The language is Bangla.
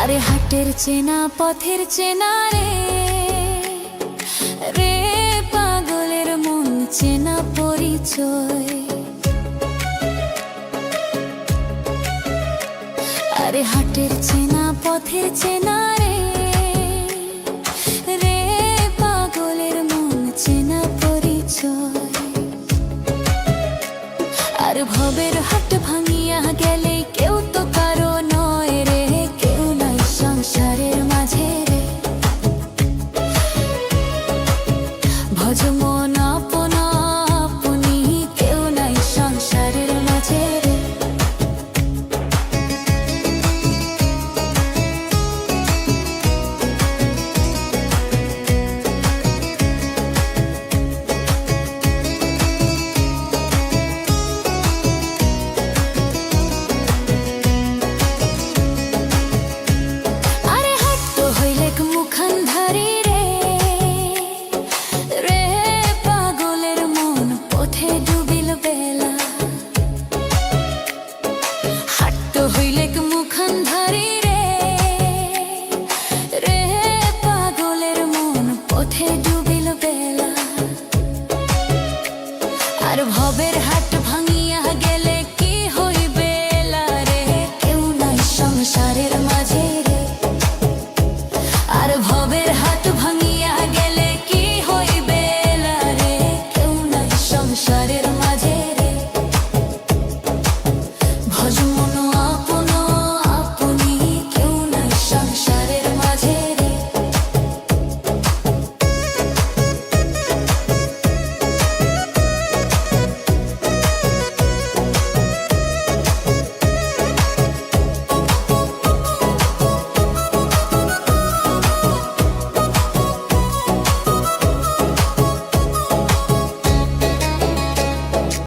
আরে হাটের চেনা পথের চেনা রে, রে পাগলের মন চেনা পরিচয়। আরে হাটের চেনা পথের চেনা রে, রে পাগলের মন চেনা পরিচয়। আর ভবের হাট